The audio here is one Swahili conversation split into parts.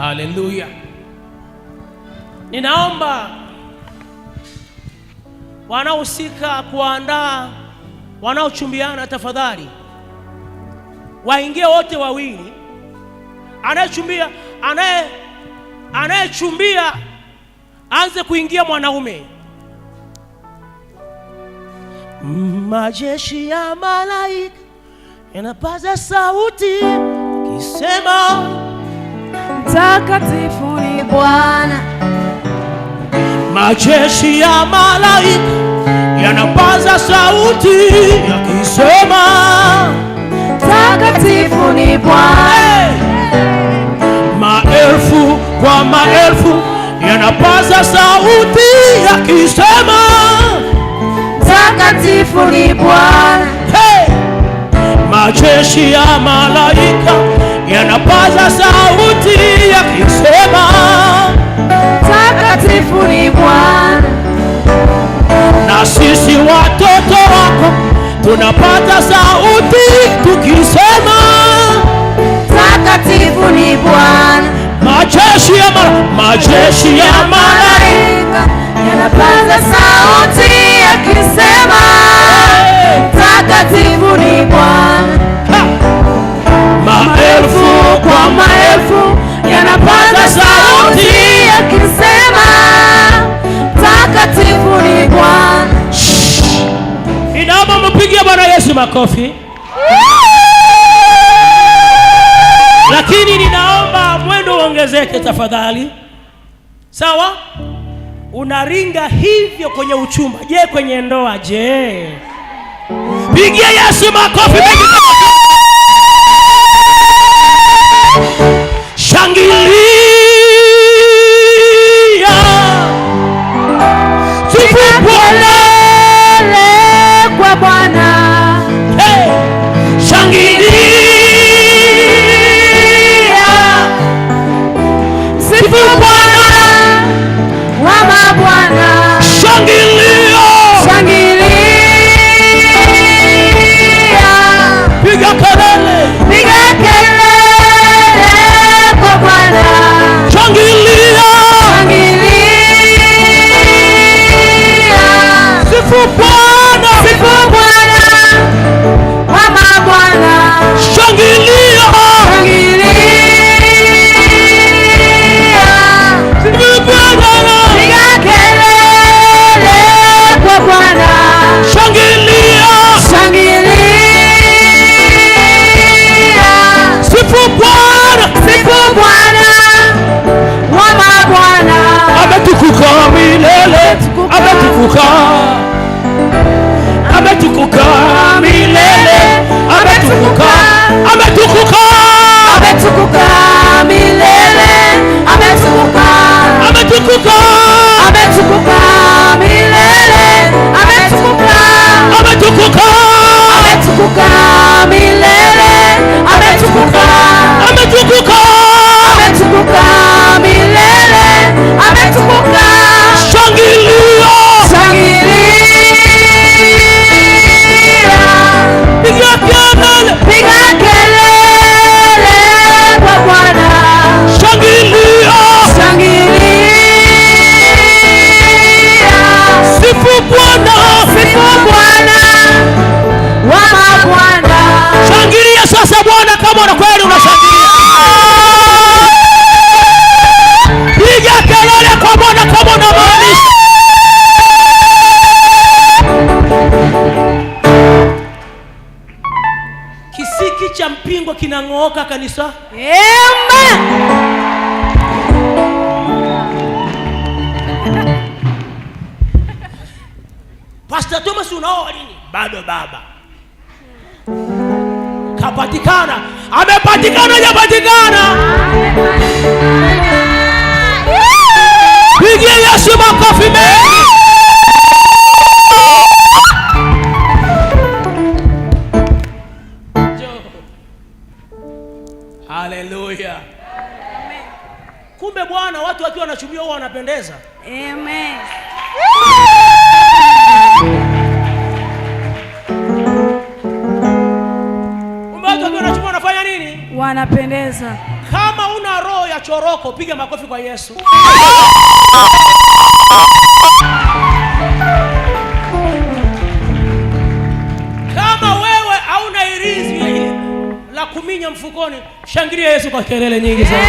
Haleluya. Ninaomba wanaohusika kuandaa wanaochumbiana, tafadhali waingie wote wawili. Anayechumbia anze kuingia mwanaume. Majeshi ya malaika yanapaza sauti kisema, mtakatifu ni Bwana. Majeshi ya malaika yanapaza sauti yakisema, mtakatifu ni Bwana. Maelfu kwa maelfu yanapaza sauti yakisema, mtakatifu ni Bwana. Majeshi ya malaika yanapaza sauti yakisema, mtakatifu ni Bwana. Na sisi watoto wako tunapata sauti tukisema, mtakatifu ni Bwana. Majeshi ya malaika yanapaza sauti yakisema, mtakatifu ni Bwana. Maelfu kwa maelfu yanapaza sauti yakisema, mtakatifu ni Bwana. Inaomba mpigie Bwana Yesu makofi. Lakini ninaomba mwendo uongezeke tafadhali. Sawa? Unaringa hivyo kwenye uchumba. Je, kwenye ndoa je? Pigia Yesu makofi mengi. Shangilia. Sifu Bwana kwa Bwana. Hey! Shangilia. Sifu Bwana wa mabwana. Shangilia. Shangilia. Piga kelele. Piga kelele kwa Bwana. Shangilia. Shangilia. Sifu Bwana. Sifu Bwana wa mabwana. Shangilia. Shangilia. Sifu Bwana. Piga kelele kwa Bwana. Shangilia. Shangilia. Sifu Bwana. Sifu Bwana wa mabwana. Ametukuka milele. Ametukuka. Ametukuka milele. Ametukuka. Ametukuka. Ametukuka milele. Ametukuka. Ametukuka. Ametukuka milele. Ametukuka. Ametukuka. Ametukuka milele. Ametukuka. Ametukuka. Ametukuka milele. Ametukuka. Shangilia. Shangilia. Piga kelele. Piga kelele kwa Bwana. Shangilia. Shangilia. Sifu Bwana. Sifu Bwana wa mabwana. Shangilia sasa Bwana kama una kweli unashangilia. Piga kelele kwa Bwana kama unamaanisha. Kisiki cha mpingo kinang'ooka kanisa. Amen. Pastor Thomas unaoa lini? Bado baba. Kapatikana. Amepatikana hajapatikana. Pigia Yesu makofi mengi. Haleluya. Kumbe Bwana, watu wakiwa wanachumia huwa wanapendeza. Amen. Kumbe watu wakiwa wanachumia wanafanya nini? Wanapendeza. Kama una roho ya choroko, piga makofi kwa Yesu. Kama wewe hauna irizi la kuminya mfukoni, shangilia Yesu kwa kelele nyingi sana.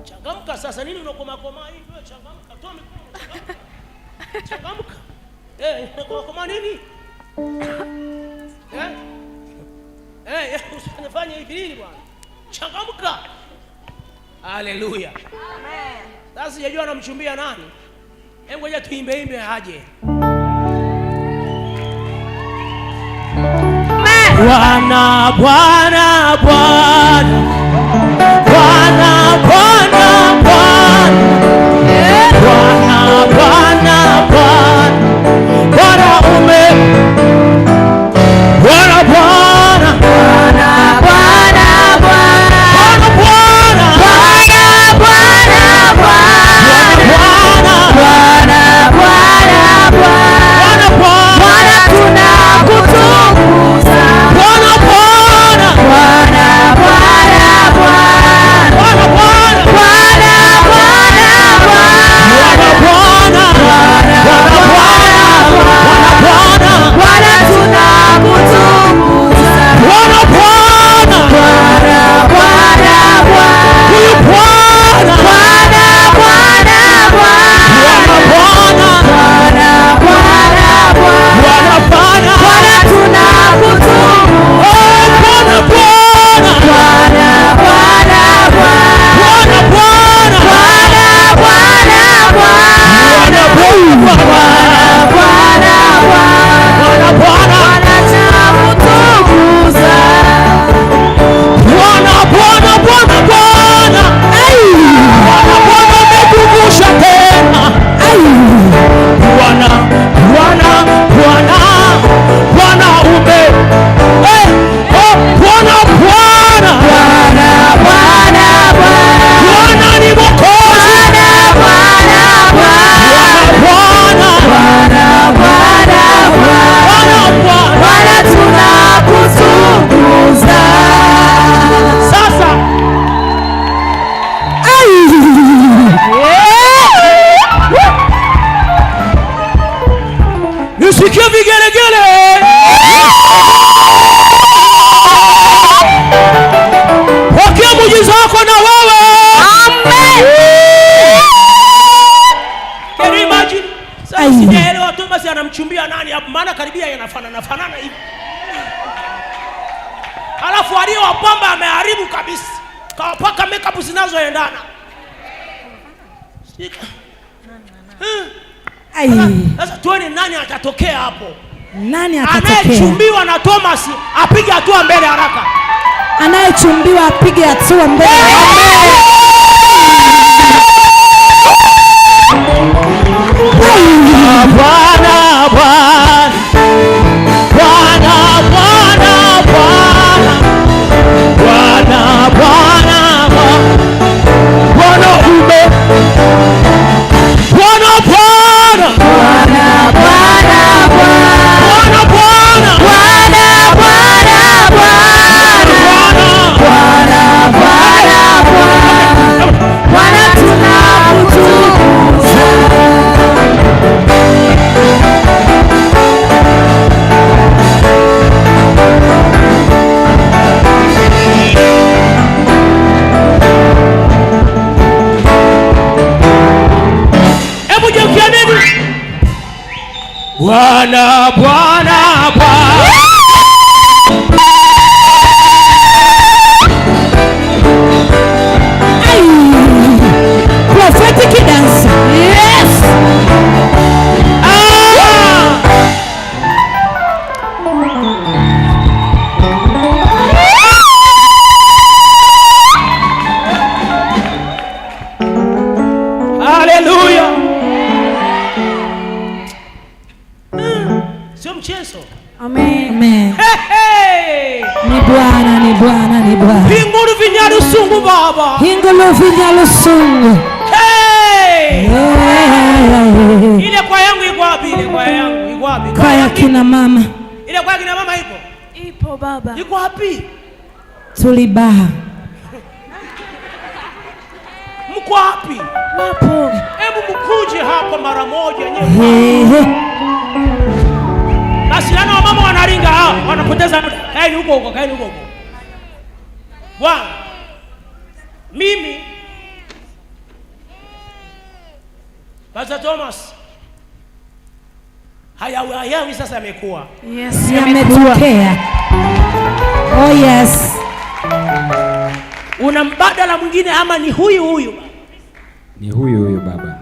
Changamka sasa, nini unakoma hivi? Wewe changamka, toa mikono. Changamka. Unakoma nini? Usifanye hivi nini bwana? Changamka. Haleluya. Amen. Sasa sijajua anamchumbia nani. Hebu ngoja tuimbe aje. Bwana Bwana Bwana Bwana Bwana Bwana Bwana Bwana Bwana ume Bwana Bwana Bwana Bwana Bwana Bwana Sikia vigelegele. Pokea muujiza wako na wewe. Amen. Can you imagine? Sasa sijaelewa Thomas anamchumbia nani hapo, maana karibia yanafanana hivi. Alafu aliyowapamba ameharibu kabisa. Kawapaka makeup zinazoendana. Sasa tuone nani atatokea hapo. Nani atatokea? Anayechumbiwa na Thomas apige hatua mbele haraka. Anayechumbiwa apige hatua mbele. Bwana Bwana Bwana Bwana Bwana Bwana Bwana ume Bwana Bwana Bwana Bwana Bwana Bwana Bwana tunakutukuza. Hebu jeukia nini? Bwana Bwana Bwana prophetic dance. Yes. Hallelujah. Sio mchezo. Amen. Amen. Hey. Ni Bwana, ni Bwana, ni Bwana. Hingulu vinyalusungu baba. Hingulu vinyalusungu. Hey. Ile kwa yangu iko wapi? Ile kwa yangu iko wapi? Kwa kina mama. Ile kwa kina mama ipo? Ipo baba. Iko wapi? Tulibaha. Mko wapi? Wapo. Hebu mkuje hapa mara moja nyewe. Basi na mama wanaringa hao, wanapoteza muda. Kaeni huko. Bwana, mimi Pastor Thomas hayawi sasa yamekuwa. Yes, yametokea. Oh yes. Una mbadala mwingine ama ni huyu? Ni huyu baba.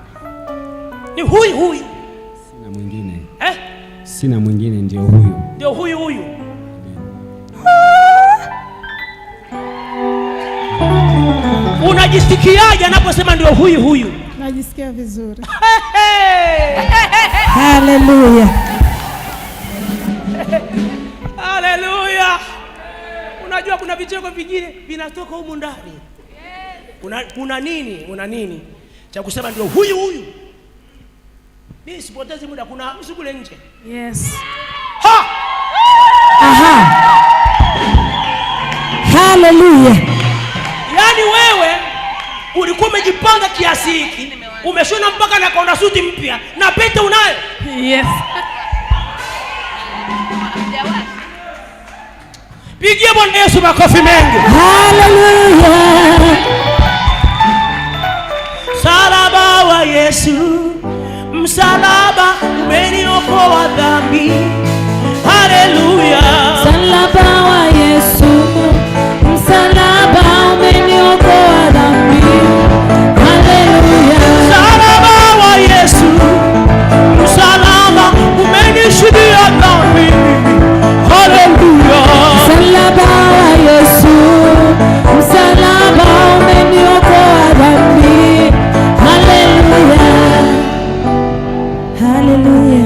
Ni huyu. Sina mwingine. Sina mwingine, ndio huyu. Ndio huyu. Unajisikiaje anaposema ndio huyu? Najisikia vizuri. Haleluya. Haleluya. Unajua kuna vicheko vingine vinatoka humu ndani. Una nini cha kusema ndio huyu? Mimi sipotezi muda, kuna msukule nje. Yes. Aha. Haleluya. Yaani wewe ulikuwa umejipanga kiasi hiki, umeshona mpaka na kaona suti mpya na pete unayo. Yes. Pigie Bwana Yesu makofi mengi. Haleluya. Msalaba wa Yesu, msalaba umeniokoa dhambi. Haleluya. Msalaba wa Yesu, msalaba umeniokoa dhambi. Haleluya. Msalaba wa Yesu, msalaba umenishindia dhambi. Haleluya. Msalaba wa Yesu, msalaba umeniokoa dhambi. Haleluya. Haleluya.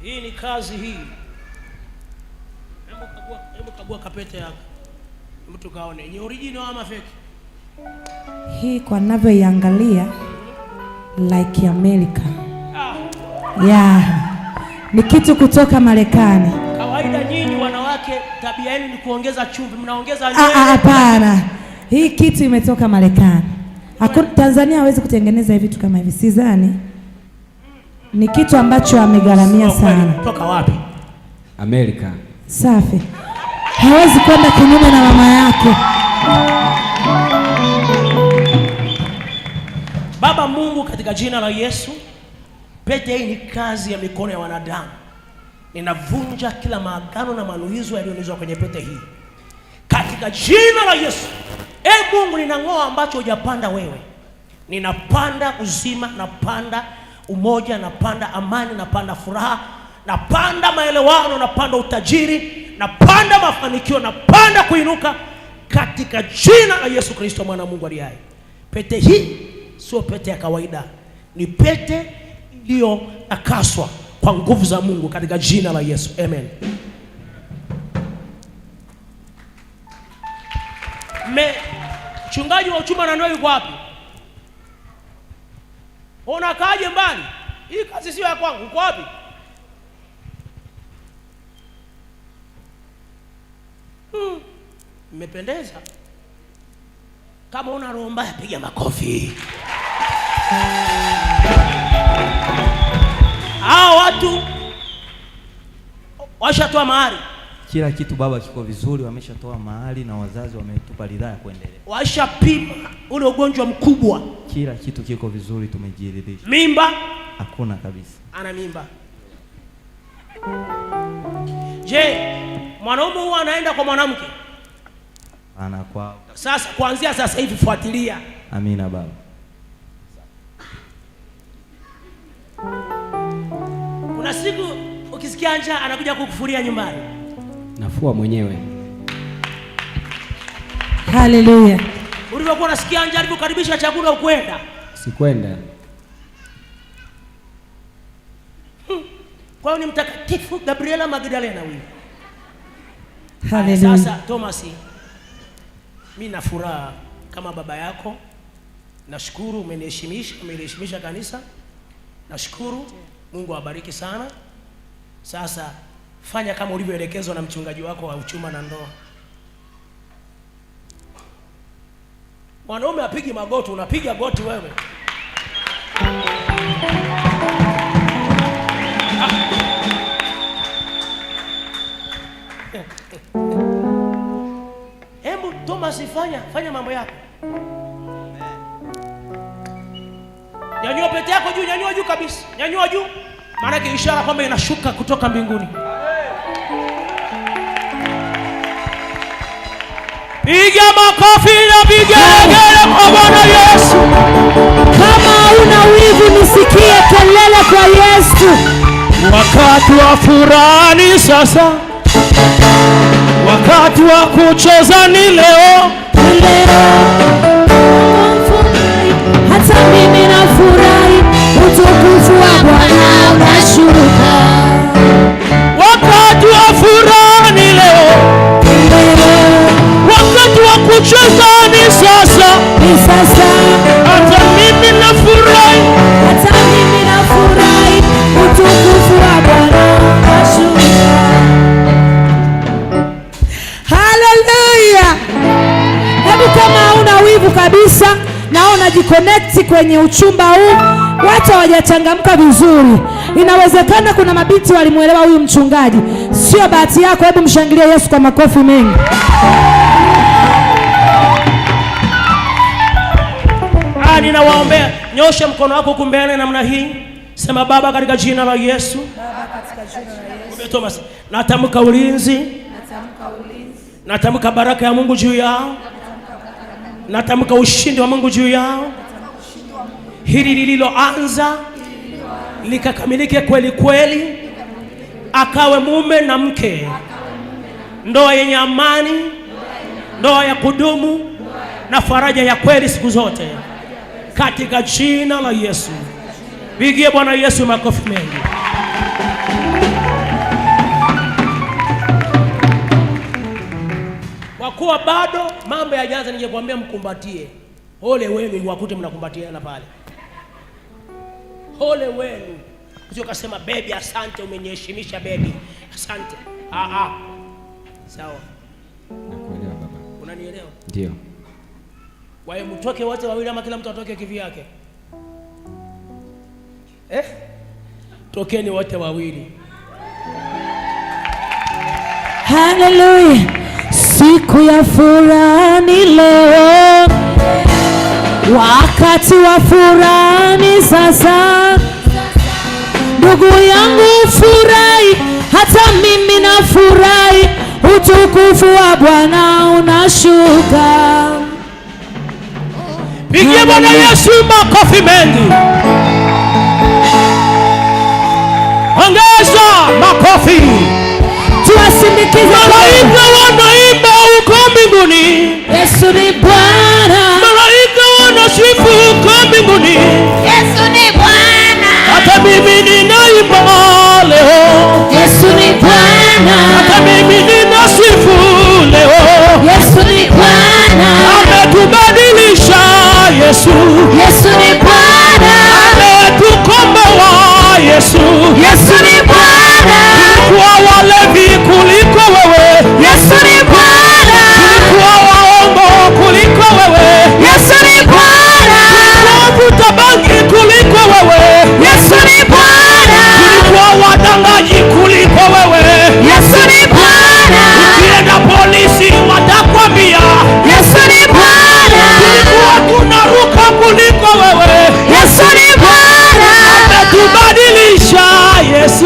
Hii ni kazi hii. Hebu kagua kapete yako. Hebu tukaone ni original ama fake. Hii kwa ninavyoiangalia like America. Yeah. Ni kitu kutoka Marekani. Kawaida nyinyi wanawake tabia yenu ni kuongeza chumvi, mnaongeza nywele. Hapana. Hii kitu imetoka Marekani. Hakuna Tanzania hawezi kutengeneza hivi vitu kama hivi. Sidhani. Ni kitu ambacho amegharamia sana. Toka wapi? Amerika. Safi. Hawezi kwenda kinyume na mama yake. Baba Mungu, katika jina la Yesu, pete hii ni kazi ya mikono ya wanadamu. Ninavunja kila maagano na manuizo yaliyonizwa kwenye pete hii katika jina la Yesu. Mungu, ninang'oa ambacho hujapanda wewe. Ninapanda uzima, napanda umoja, napanda amani, napanda furaha, napanda maelewano, napanda utajiri, napanda mafanikio, napanda kuinuka katika jina la Yesu Kristo, mwana Mungu aliye hai. Pete hii sio pete ya kawaida, ni pete iliyotakaswa kwa nguvu za Mungu katika jina la Yesu. Amen. Mchungaji wa uchuma na ndoa yuko wapi? Unakaaje mbali? Hii kazi sio ya kwangu. Uko wapi? Mmependeza. Kama una roho mbaya piga makofi. Hao watu washatoa mahali. Kila kitu baba kiko vizuri, wameshatoa mahali na wazazi wametupa ridhaa ya kuendelea. Washapima ule ugonjwa mkubwa. Kila kitu kiko vizuri, tumejiridhisha. Mimba? Hakuna kabisa. Ana mimba. Je, mwanaume huwa anaenda kwa mwanamke? Ana kwao. Sasa kuanzia sasa hivi fuatilia. Amina baba. Kuna siku ukisikia njaa anakuja kukufuria nyumbani. Nafua mwenyewe. Haleluya. Ulivyokuwa unasikia njaa alivyokaribisha chakula ukwenda? Sikwenda. Kwa hiyo ni mtakatifu Gabriela Magdalena huyu. Haleluya. Sasa Thomas, mimi na furaha kama baba yako. Nashukuru umeniheshimisha kanisa. Nashukuru Mungu awabariki sana. Sasa fanya kama ulivyoelekezwa na mchungaji wako wa uchuma na ndoa. Mwanaume apigi magoti, unapiga goti wewe. Hebu Thomas, fanya mambo yako. Nyanyua pete yako juu, nyanyua juu kabisa. Nyanyua juu. Maana yake ishara kwamba inashuka kutoka mbinguni. Piga makofi na vigelegele kwa Bwana Yesu. Kama una wivu nisikie kelele kwa Yesu. Wakati wa furaha ni sasa. Wakati wa kucheza ni leo. Hata mimi nafurahi, utukufu wa Bwana unashuka. Wakati wa furaha ni leo. Wakati wa kucheza ni sasa. Hata mimi nafurahi, utukufu wa Bwana unashuka. Haleluya! Hebu kama hauna wivu kabisa na unajiconnect kwenye uchumba huu, watu hawajachangamka vizuri. Inawezekana kuna mabinti walimuelewa huyu mchungaji. Sio bahati yako. Hebu mshangilie Yesu kwa makofi mengi. Ninawaombea. Nyosha mkono wako huku mbele namna hii. Sema Baba, katika jina la Yesu. Thomas, natamka ulinzi. Natamka baraka ya Mungu juu yao. Natamka ushindi wa Mungu juu yao. Hili lililoanza likakamilike kweli kweli. Akawe mume na mke. Ndoa yenye amani, ndoa ya kudumu na faraja ya kweli siku zote. Katika jina la Yesu. Pigie Bwana Yesu makofi mengi. Kwa kuwa bado mambo yajaanza, ningekwambia mkumbatie. Ole wenu wakute mnakumbatiana pale. Ole wenu. Sio kasema baby asante, umeniheshimisha baby. Asante. Sawa. Nakuelewa baba. Unanielewa? Ndio. Kwa hiyo mtoke wote wawili ama kila mtu atoke kivyake? Tokeni wote wawili. Haleluya! Siku ya furaha ni leo. Wakati wa furaha ni sasa. Ndugu yangu furahi, hata mimi nafurahi. Utukufu wa Bwana unashuka. Pigie Bwana Yesu makofi mengi. Ongeza makofi. Tuwasindikize. Malaika wanaimba huko mbinguni. Yesu ni Bwana. Malaika wanasifu huko mbinguni. Yesu ni Bwana. Hata mimi ninaimba leo. Yesu ni Bwana. Hata mimi ninasifu leo. Yesu ni Bwana. Ametubadilisha Yesu. Yesu ni Bwana. Ametukomboa Yesu. Yesu ni Bwana. Tulikuwa walevi kuliko wewe. Yesu ni Bwana. Tulikuwa waongo kuliko wewe. Yesu ni Bwana. Tulikuwa wavuta bangi kuliko wewe. Yesu ni Bwana. Tulikuwa wadangaji kuliko wewe. Yesu ni Bwana. Ukienda polisi watakwambia Yesu ni Bwana. tulikuwa tunaruka kuliko wewe. Yesu ni Bwana. Ametubadilisha Yesu.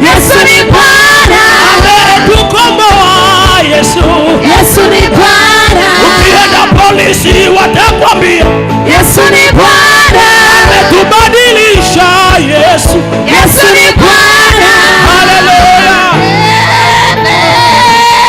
Yesu ni Bwana. Ametukomboa Yesu. Yesu ni Bwana. Ukienda polisi watakwambia Yesu ni Bwana.